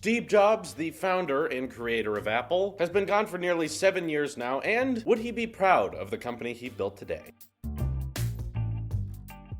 Steve Jobs, the founder and creator of Apple, has been gone for nearly 7 years now, and would he be proud of the company he built today?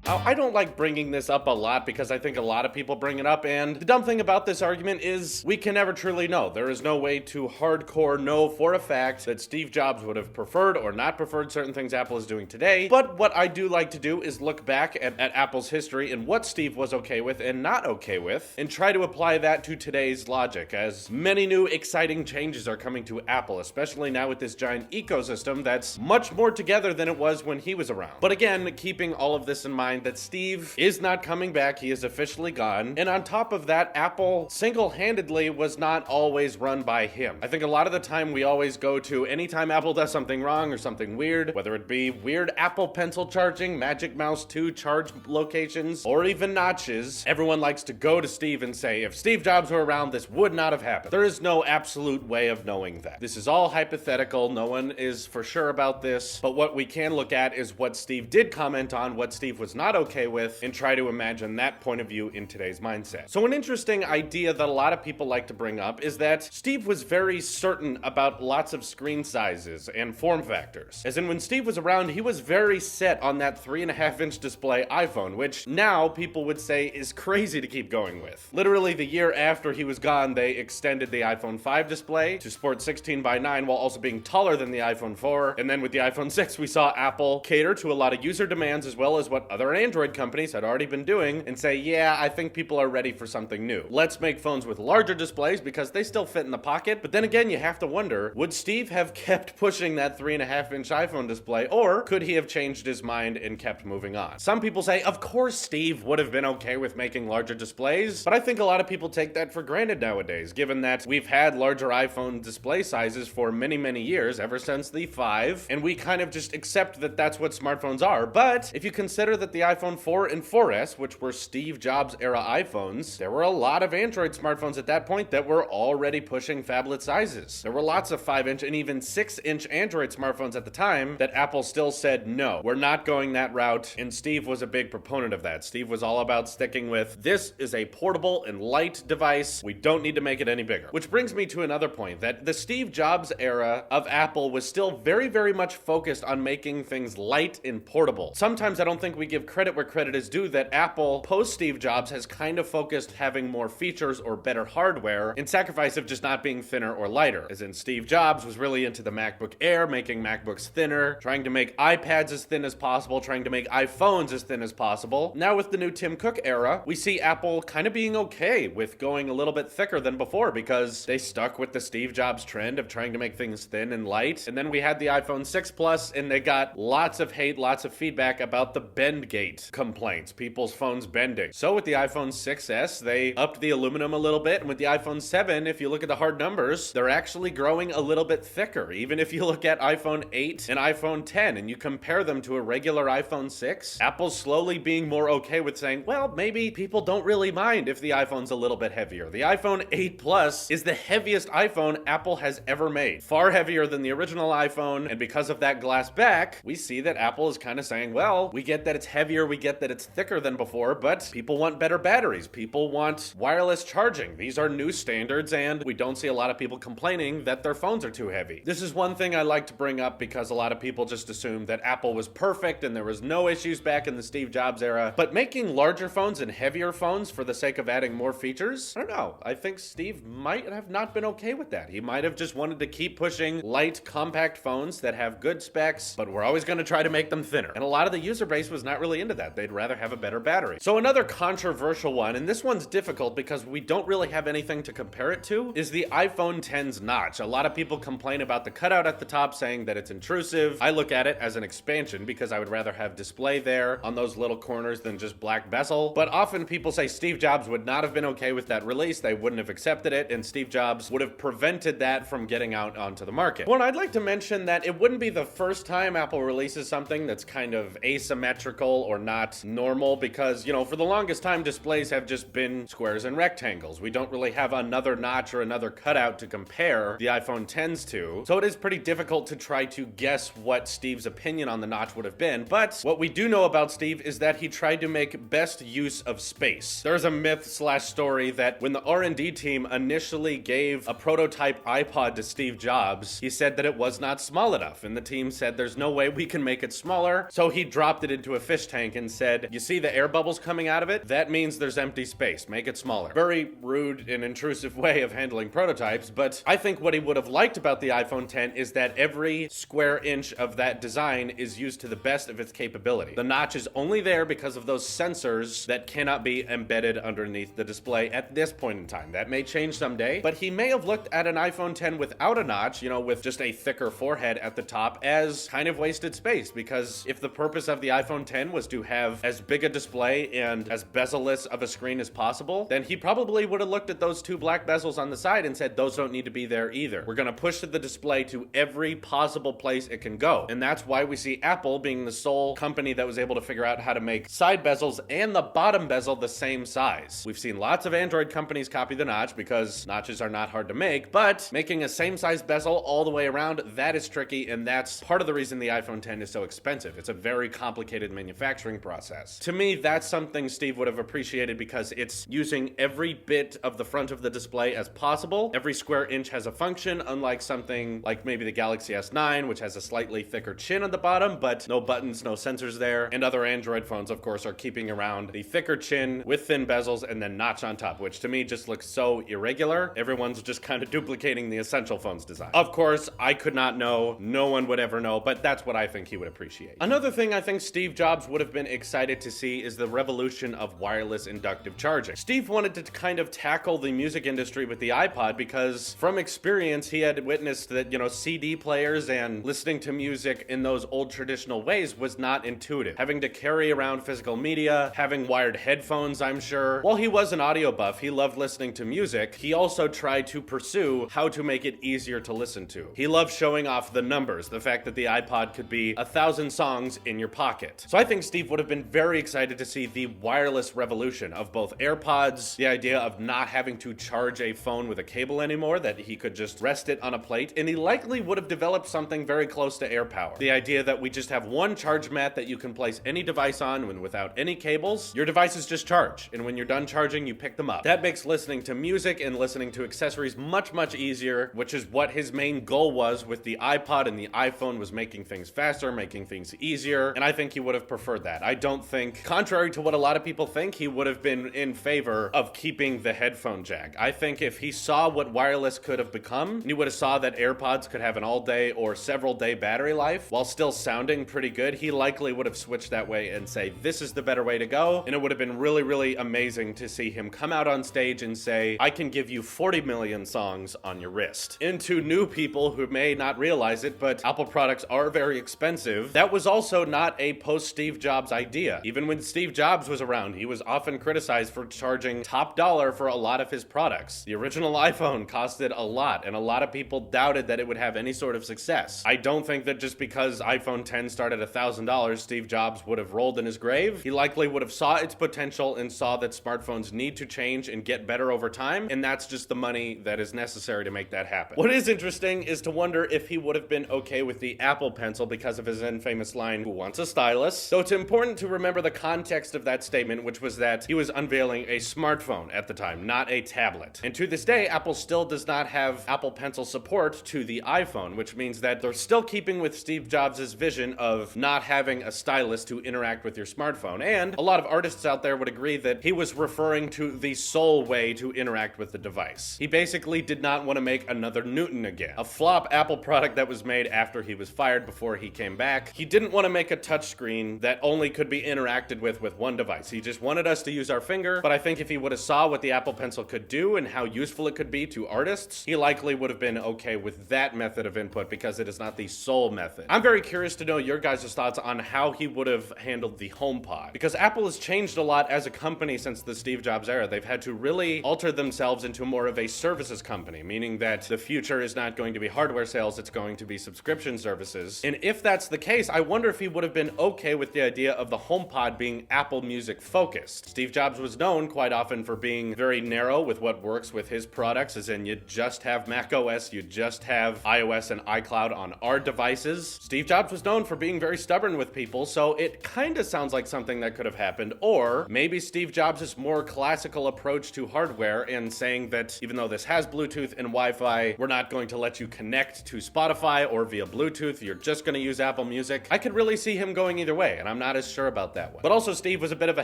Now, I don't like bringing this up a lot because I think a lot of people bring it up, and the dumb thing about this argument is we can never truly know. There is no way to hardcore know for a fact that Steve Jobs would have preferred or not preferred certain things Apple is doing today, but what I do like to do is look back at Apple's history and what Steve was okay with and not okay with, and try to apply that to today's logic, as many new exciting changes are coming to Apple, especially now with this giant ecosystem that's much more together than it was when he was around. But again, keeping all of this in mind, that Steve is not coming back. He is officially gone. And on top of that, Apple single-handedly was not always run by him. I think a lot of the time we always go to anytime Apple does something wrong or something weird, whether it be weird Apple Pencil charging, Magic Mouse 2 charge locations, or even notches, everyone likes to go to Steve and say, if Steve Jobs were around, this would not have happened. There is no absolute way of knowing that. This is all hypothetical. No one is for sure about this. But what we can look at is what Steve did comment on, what Steve was not okay with, and try to imagine that point of view in today's mindset. So an interesting idea that a lot of people like to bring up is that Steve was very certain about lots of screen sizes and form factors. As in, when Steve was around, he was very set on that 3.5-inch display iPhone, which now people would say is crazy to keep going with. Literally the year after he was gone, they extended the iPhone 5 display to sport 16:9 while also being taller than the iPhone 4. And then with the iPhone 6, we saw Apple cater to a lot of user demands as well as what other Android companies had already been doing and say, yeah, I think people are ready for something new. Let's make phones with larger displays because they still fit in the pocket. But then again, you have to wonder, would Steve have kept pushing that 3.5-inch iPhone display, or could he have changed his mind and kept moving on? Some people say, of course Steve would have been okay with making larger displays, but I think a lot of people take that for granted nowadays, given that we've had larger iPhone display sizes for many, many years, ever since the 5, and we kind of just accept that that's what smartphones are. But if you consider that the iPhone 4 and 4S, which were Steve Jobs era iPhones, there were a lot of Android smartphones at that point that were already pushing phablet sizes. There were lots of 5-inch and even 6-inch Android smartphones at the time that Apple still said, no, we're not going that route, and Steve was a big proponent of that. Steve was all about sticking with, this is a portable and light device, we don't need to make it any bigger. Which brings me to another point, that the Steve Jobs era of Apple was still very, very much focused on making things light and portable. Sometimes I don't think we give credit where credit is due, that Apple, post Steve Jobs, has kind of focused having more features or better hardware in sacrifice of just not being thinner or lighter. As in, Steve Jobs was really into the MacBook Air, making MacBooks thinner, trying to make iPads as thin as possible, trying to make iPhones as thin as possible. Now with the new Tim Cook era, we see Apple kind of being okay with going a little bit thicker than before because they stuck with the Steve Jobs trend of trying to make things thin and light. And then we had the iPhone 6 Plus, and they got lots of hate, lots of feedback about the bendgate complaints, people's phones bending. So with the iPhone 6s, they upped the aluminum a little bit, and with the iPhone 7, if you look at the hard numbers, they're actually growing a little bit thicker. Even if you look at iPhone 8 and iPhone 10 and you compare them to a regular iPhone 6, Apple's slowly being more okay with saying, well, maybe people don't really mind if the iPhone's a little bit heavier. The iPhone 8 Plus is the heaviest iPhone Apple has ever made. Far heavier than the original iPhone, and because of that glass back, we see that Apple is kind of saying, well, we get that it's heavier, we get that it's thicker than before, but people want better batteries. People want wireless charging. These are new standards, and we don't see a lot of people complaining that their phones are too heavy. This is one thing I like to bring up because a lot of people just assume that Apple was perfect and there was no issues back in the Steve Jobs era. But making larger phones and heavier phones for the sake of adding more features, I don't know. I think Steve might have not been okay with that. He might have just wanted to keep pushing light, compact phones that have good specs, but we're always going to try to make them thinner. And a lot of the user base was not really into that. They'd rather have a better battery. So another controversial one, and this one's difficult because we don't really have anything to compare it to, is the iPhone X's notch. A lot of people complain about the cutout at the top, saying that it's intrusive. I look at it as an expansion because I would rather have display there on those little corners than just black bezel. But often people say Steve Jobs would not have been okay with that release. They wouldn't have accepted it, and Steve Jobs would have prevented that from getting out onto the market. Well, I'd like to mention that it wouldn't be the first time Apple releases something that's kind of asymmetrical or not normal because, you know, for the longest time, displays have just been squares and rectangles. We don't really have another notch or another cutout to compare the iPhone Xs to, so it is pretty difficult to try to guess what Steve's opinion on the notch would have been. But what we do know about Steve is that he tried to make best use of space. There's a myth/story that when the R&D team initially gave a prototype iPod to Steve Jobs, he said that it was not small enough, and the team said there's no way we can make it smaller, so he dropped it into a fish tank and said, you see the air bubbles coming out of it? That means there's empty space. Make it smaller. Very rude and intrusive way of handling prototypes, but I think what he would have liked about the iPhone X is that every square inch of that design is used to the best of its capability. The notch is only there because of those sensors that cannot be embedded underneath the display at this point in time. That may change someday, but he may have looked at an iPhone X without a notch, you know, with just a thicker forehead at the top, as kind of wasted space, because if the purpose of the iPhone X was to have as big a display and as bezel-less of a screen as possible, then he probably would have looked at those two black bezels on the side and said, those don't need to be there either. We're gonna push the display to every possible place it can go. And that's why we see Apple being the sole company that was able to figure out how to make side bezels and the bottom bezel the same size. We've seen lots of Android companies copy the notch because notches are not hard to make, but making a same size bezel all the way around, that is tricky, and that's part of the reason the iPhone X is so expensive. It's a very complicated manufacturing process. To me, that's something Steve would have appreciated because it's using every bit of the front of the display as possible. Every square inch has a function, unlike something like maybe the Galaxy S9, which has a slightly thicker chin at the bottom, but no buttons, no sensors there. And other Android phones, of course, are keeping around the thicker chin with thin bezels and then notch on top, which to me just looks so irregular. Everyone's just kind of duplicating the Essential phone's design. Of course, I could not know, no one would ever know, but that's what I think he would appreciate. Another thing I think Steve Jobs would have been excited to see is the revolution of wireless inductive charging. Steve wanted to kind of tackle the music industry with the iPod because from experience, he had witnessed that, you know, CD players and listening to music in those old traditional ways was not intuitive. Having to carry around physical media, having wired headphones, I'm sure. While he was an audio buff, he loved listening to music, he also tried to pursue how to make it easier to listen to. He loved showing off the numbers, the fact that the iPod could be 1,000 songs in your pocket. So I think Steve would have been very excited to see the wireless revolution of both AirPods, the idea of not having to charge a phone with a cable anymore, that he could just rest it on a plate, and he likely would have developed something very close to AirPower. The idea that we just have one charge mat that you can place any device on when without any cables, your devices just charge, and when you're done charging, you pick them up. That makes listening to music and listening to accessories much, much easier, which is what his main goal was with the iPod and the iPhone, was making things faster, making things easier, and I think he would have preferred that. I don't think, contrary to what a lot of people think, he would have been in favor of keeping the headphone jack. I think if he saw what wireless could have become, and he would have saw that AirPods could have an all-day or several-day battery life while still sounding pretty good, he likely would have switched that way and say, this is the better way to go, and it would have been really, really amazing to see him come out on stage and say, I can give you 40 million songs on your wrist. And to new people who may not realize it, but Apple products are very expensive, that was also not a post-Steve Jobs idea. Even when Steve Jobs was around, he was often criticized for charging top dollar for a lot of his products. The original iPhone costed a lot, and a lot of people doubted that it would have any sort of success. I don't think that just because iPhone X started $1,000, Steve Jobs would have rolled in his grave. He likely would have saw its potential and saw that smartphones need to change and get better over time, and that's just the money that is necessary to make that happen. What is interesting is to wonder if he would have been okay with the Apple Pencil because of his infamous line, who wants a stylus? So it's important to remember the context of that statement, which was that he was unveiling a smartphone at the time, not a tablet. And to this day, Apple still does not have Apple Pencil support to the iPhone, which means that they're still keeping with Steve Jobs' vision of not having a stylus to interact with your smartphone. And a lot of artists out there would agree that he was referring to the sole way to interact with the device. He basically did not want to make another Newton again, a flop Apple product that was made after he was fired before he came back. He didn't want to make a touchscreen that only could be interacted with one device. He just wanted us to use our finger, but I think if he would have saw what the Apple Pencil could do and how useful it could be to artists, he likely would have been okay with that method of input because it is not the sole method. I'm very curious to know your guys' thoughts on how he would have handled the HomePod, because Apple has changed a lot as a company since the Steve Jobs era. They've had to really alter themselves into more of a services company, meaning that the future is not going to be hardware sales, it's going to be subscription services. And if that's the case, I wonder if he would have been okay with the idea of the HomePod being Apple Music focused. Steve Jobs was known quite often for being very narrow with what works with his products, as in you just have Mac OS, you just have iOS and iCloud on our devices. Steve Jobs was known for being very stubborn with people, so it kind of sounds like something that could have happened. Or maybe Steve Jobs' more classical approach to hardware and saying that even though this has Bluetooth and Wi-Fi, we're not going to let you connect to Spotify or via Bluetooth, you're just going to use Apple Music. I could really see him going either way, and I'm not as sure about that one. But also, Steve was a bit of a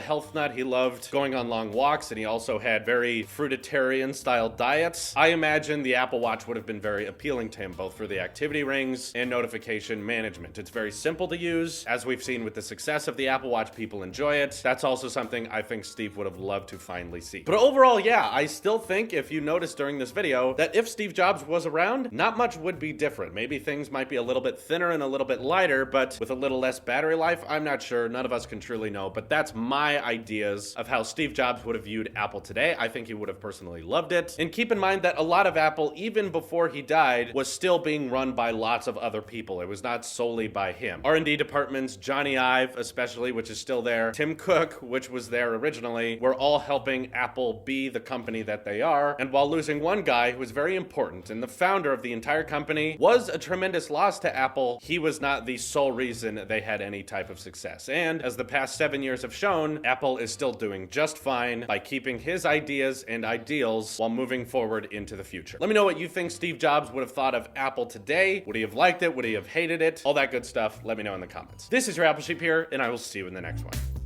health nut. He loved going on long walks, and he also had very fruitarian style diets. I imagine the Apple Watch would have been very appealing to him, both for the activity rings and notification management. It's very simple to use. As we've seen with the success of the Apple Watch, people enjoy it. That's also something I think Steve would have loved to finally see. But overall, yeah, I still think, if you noticed during this video, that if Steve Jobs was around, not much would be different. Maybe things might be a little bit thinner and a little bit lighter, but with a little less battery life, I'm not sure. None of us can truly know, but that's my ideas of how Steve Jobs would have viewed Apple today. I think he would have personally loved it. And keep in mind that a lot of Apple, even before he died, was still being run by lots of other people. It was not solely by him. R&D departments, Johnny Ive especially, which is still there, Tim Cook, which was there originally, were all helping Apple be the company that they are. And while losing one guy who was very important and the founder of the entire company was a tremendous loss to Apple, he was not the sole reason they had any type of success. And as the past 7 years have shown, Apple is still doing just fine by keeping his ideas and ideals while moving forward into the future. Let me know what you think Steve Jobs would have thought of Apple today. Would he have liked it? Would he have hated it? All that good stuff. Let me know in the comments. This is your Apple Sheep here, and I will see you in the next one.